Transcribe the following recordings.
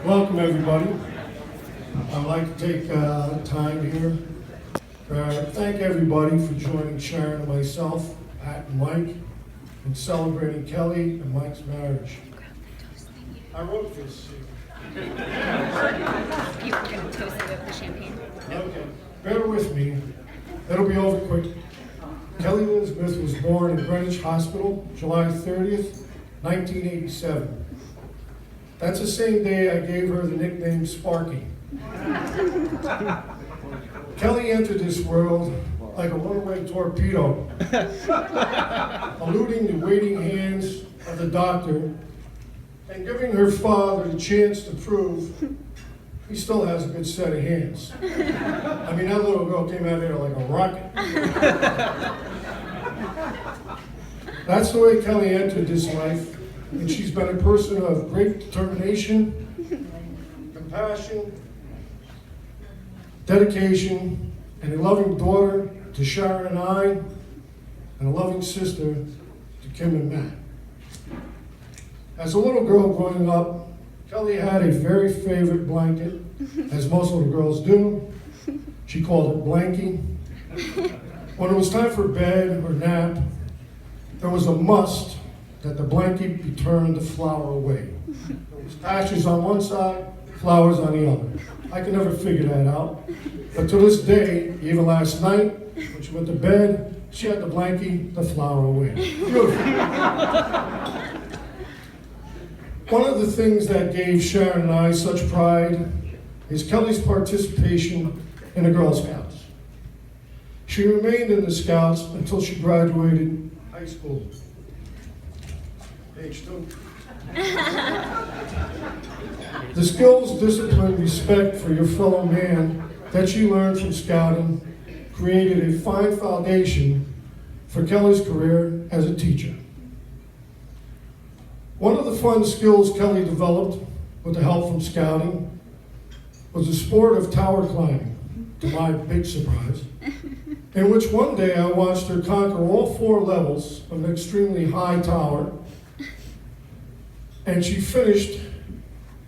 Welcome, everybody. I'd like to take time here to thank everybody for joining Sharon and myself, Pat and Mike, in celebrating Kelly and Mike's marriage. I wrote this. You were going to toast it with the champagne? Okay, bear with me. It'll be over quick. Kelly Lynn Smith was born in Greenwich Hospital, July 30th, 1987. That's the same day I gave her the nickname Sparky. Kelly entered this world like a runaway torpedo, eluding the waiting hands of the doctor and giving her father the chance to prove he still has a good set of hands. I mean, that little girl came out there like a rocket. That's the way Kelly entered this life, and she's been a person of great determination, compassion, dedication, and a loving daughter to Sharon and I, and a loving sister to Kim and Matt. As a little girl growing up, Kelly had a very favorite blanket, as most little girls do. She called it Blanky. When it was time for bed or nap, there was a must that the blanket be turned to flower away. There was ashes on one side, flowers on the other. I could never figure that out. But to this day, even last night, when she went to bed, she had the blankie to flower away. Beautiful. One of the things that gave Sharon and I such pride is Kelly's participation in the Girl Scouts. She remained in the Scouts until she graduated high school. Age 2. The skills, discipline, respect for your fellow man that she learned from scouting created a fine foundation for Kelly's career as a teacher. One of the fun skills Kelly developed with the help from scouting was the sport of tower climbing, to my big surprise, in which one day I watched her conquer all 4 levels of an extremely high tower, and she finished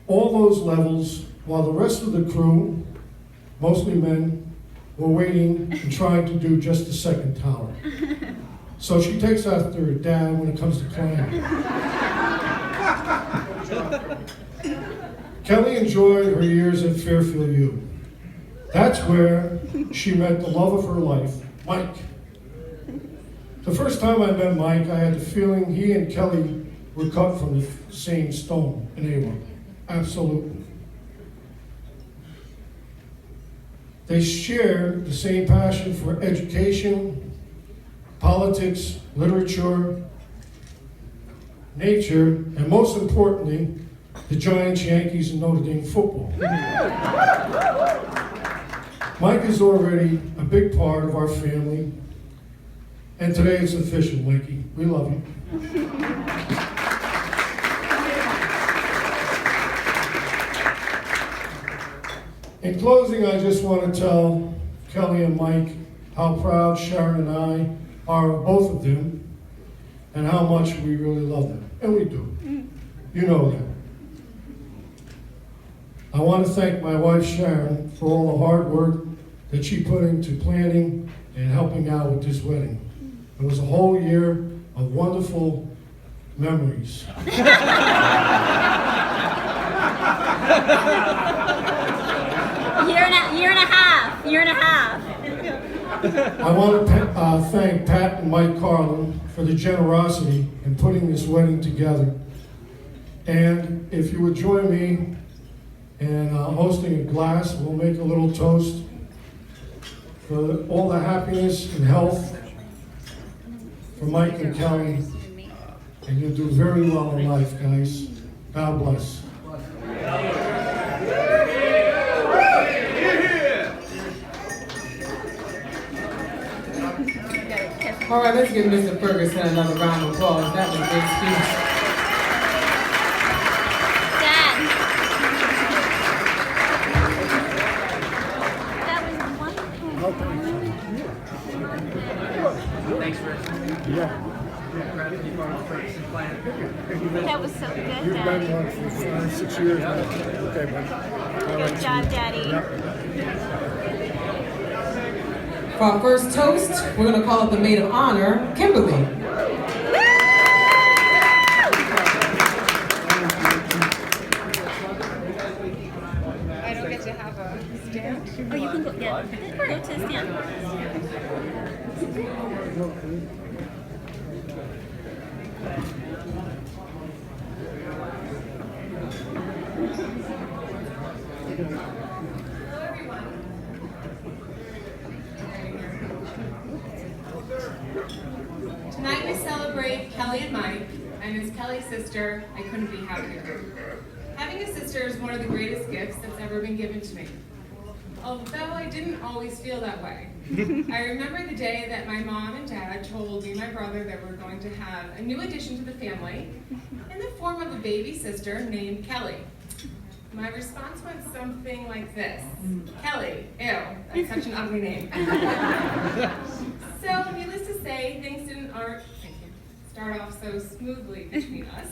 all those levels while the rest of the crew, mostly men, were waiting and trying to do just the second tower. So she takes after her dad when it comes to climbing. Kelly enjoyed her years at Fairfield U. That's where she met the love of her life, Mike. The first time I met Mike, I had the feeling he and Kelly were cut from the same stone, and they were. Absolutely. They shared the same passion for education, politics, literature, nature, and most importantly, the Giants, Yankees, and Notre Dame football. Mike is already a big part of our family, and today it's official, Mikey. We love you. In closing, I just want to tell Kelly and Mike how proud Sharon and I are of both of them and how much we really love them. And we do. You know that. I want to thank my wife Sharon for all the hard work that she put into planning and helping out with this wedding. It was a whole year of wonderful memories. Year and a half. I want to thank Pat and Mike Carlin for the generosity in putting this wedding together. And if you would join me in hosting a glass, we'll make a little toast for all the happiness and health for Mike and Kelly. And you'll do very well in life, guys. God bless. All right, let's give Mr. Ferguson another round of applause. That was a great speech. Dad. That was wonderful. Thanks for Yeah. That was so good, Dad. 6 years now. Okay, buddy. All Good right. job, Daddy. For our first toast, we're going to call up the maid of honor, Kimberly. I don't get to have a stand. Oh, you can go. Yeah, go to the stand. Tonight we celebrate Kelly and Mike, and as Kelly's sister, I couldn't be happier. Having a sister is one of the greatest gifts that's ever been given to me. Although I didn't always feel that way. I remember the day that my mom and dad told me and my brother that we're going to have a new addition to the family in the form of a baby sister named Kelly. My response went something like this: Kelly, ew, that's such an ugly name. So, needless to say, things didn't start off so smoothly between us.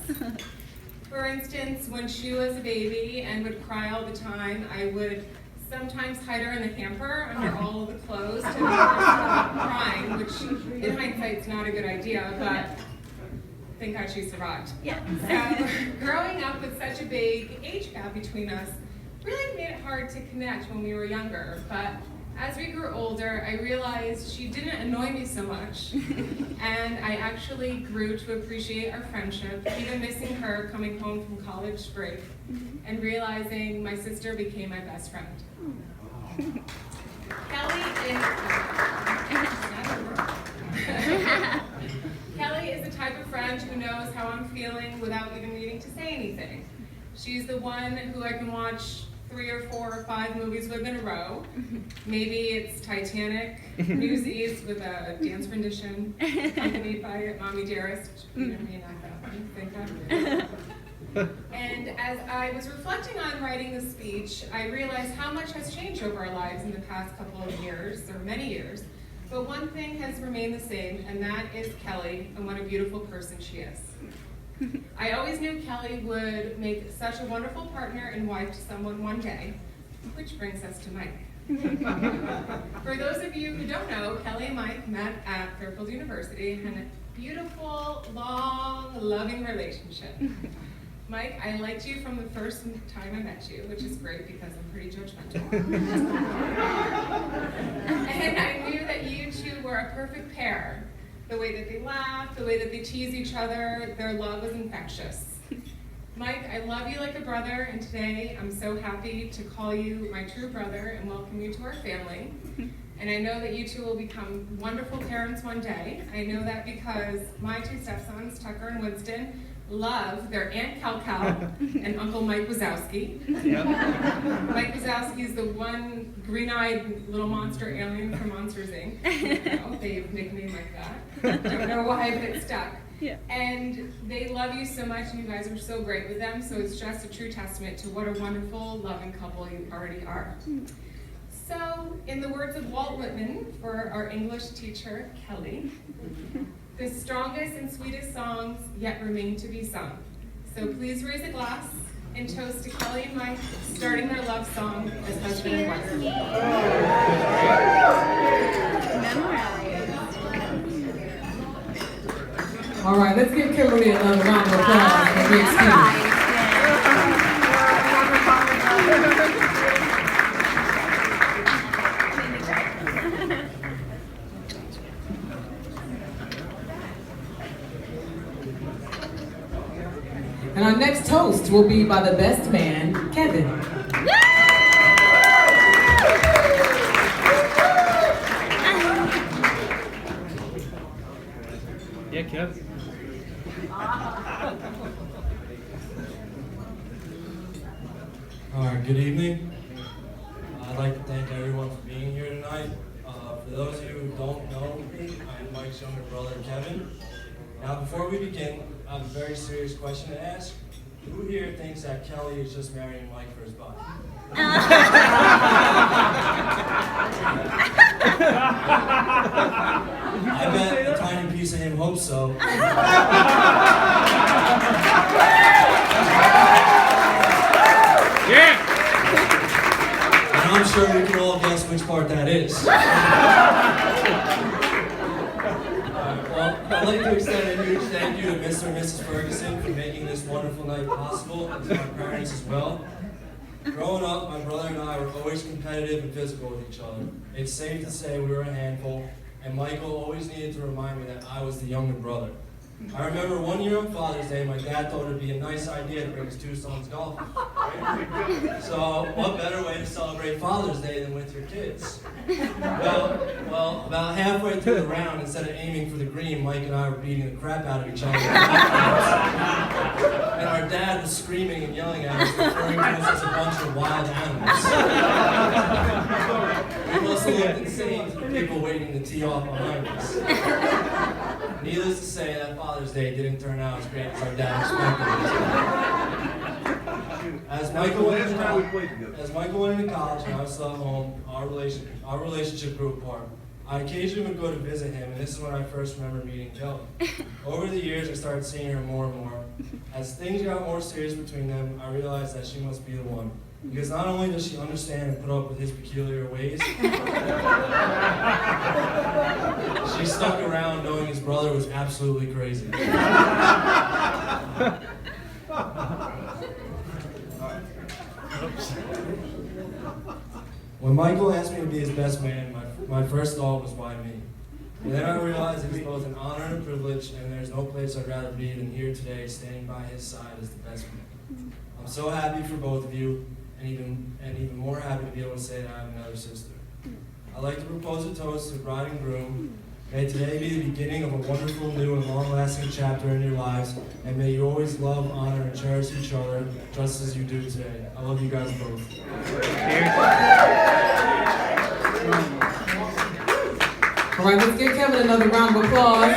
For instance, when she was a baby and would cry all the time, I would sometimes hide her in the hamper under all of the clothes to make her stop crying, which in hindsight is not a good idea, but thank God she survived. Yeah. So, growing up with such a big age gap between us really made it hard to connect when we were younger, but as we grew older, I realized she didn't annoy me so much, and I actually grew to appreciate our friendship, even missing her coming home from college break, and realizing my sister became my best friend. Kelly is the type of friend who knows how I'm feeling without even needing to say anything. She's the one who I can watch 3 or 4 or 5 movies with in a row. Maybe it's Titanic, Newsies with a dance rendition, accompanied by Mommy Dearest, which may not happen, thank God. And as I was reflecting on writing the speech, I realized how much has changed over our lives in the past couple of years, or many years. But one thing has remained the same, and that is Kelly, and what a beautiful person she is. I always knew Kelly would make such a wonderful partner and wife to someone one day, which brings us to Mike. For those of you who don't know, Kelly and Mike met at Fairfield University and had a beautiful, long, loving relationship. Mike, I liked you from the first time I met you, which is great because I'm pretty judgmental. And I knew that you two were a perfect pair. The way that they laugh, the way that they tease each other, their love was infectious. Mike, I love you like a brother, and today I'm so happy to call you my true brother and welcome you to our family. And I know that you two will become wonderful parents one day. I know that because my 2 stepsons, Tucker and Winston, love their Aunt Cal and Uncle Mike Wazowski. Yep. Mike Wazowski is the one green-eyed little monster alien from Monsters, Inc. They've nicknamed like that. Don't know why, but it stuck. Yeah. And they love you so much, and you guys are so great with them, so it's just a true testament to what a wonderful, loving couple you already are. So, in the words of Walt Whitman, for our English teacher, Kelly, the strongest and sweetest songs yet remain to be sung. So please raise a glass and toast to Kelly and Mike, starting their love song as husband and wife. All right, let's give Kimberly another round of applause for the great speech. And our next toast will be by the best man, Kevin. Yeah, Kev. All right, good evening. I'd like to thank everyone for being here tonight. For those of you who don't know me, I'm Mike's younger brother, Kevin. Now, before we begin, I have a very serious question to ask. Who here thinks that Kelly is just marrying Mike for his body? I bet a tiny piece of him hopes so. I'm sure we can all guess which part that is. Well, I'd like to extend a huge thank you to Mr. and Mrs. Ferguson for making this wonderful night possible, and to my parents as well. Growing up, my brother and I were always competitive and physical with each other. It's safe to say we were a handful, and Michael always needed to remind me that I was the younger brother. I remember one year on Father's Day, my dad thought it would be a nice idea to bring his two sons golfing. Right? So, what better way to celebrate Father's Day than with your kids? Well, about halfway through the round, instead of aiming for the green, Mike and I were beating the crap out of each other. And our dad was screaming and yelling at us, referring to us as a bunch of wild animals. We must have looked insane to the people waiting to tee off behind us. Needless to say, that Father's Day didn't turn out as great as our dad expected. As Michael went into college and I was still at home, our relationship grew apart. I occasionally would go to visit him, and this is when I first remember meeting Kelly. Over the years, I started seeing her more and more. As things got more serious between them, I realized that she must be the one. Because not only does she understand and put up with his peculiar ways, she stuck around knowing his brother was absolutely crazy. When Michael asked me to be his best man, my first thought was, why me? And then I realized it was both an honor and a privilege, and there's no place I'd rather be than here today, standing by his side as the best man. I'm so happy for both of you, and even more happy to be able to say that I have another sister. I'd like to propose a toast to bride and groom. May today be the beginning of a wonderful, new, and long-lasting chapter in your lives, and may you always love, honor, and cherish each other just as you do today. I love you guys both. All right, let's give Kevin another round of applause.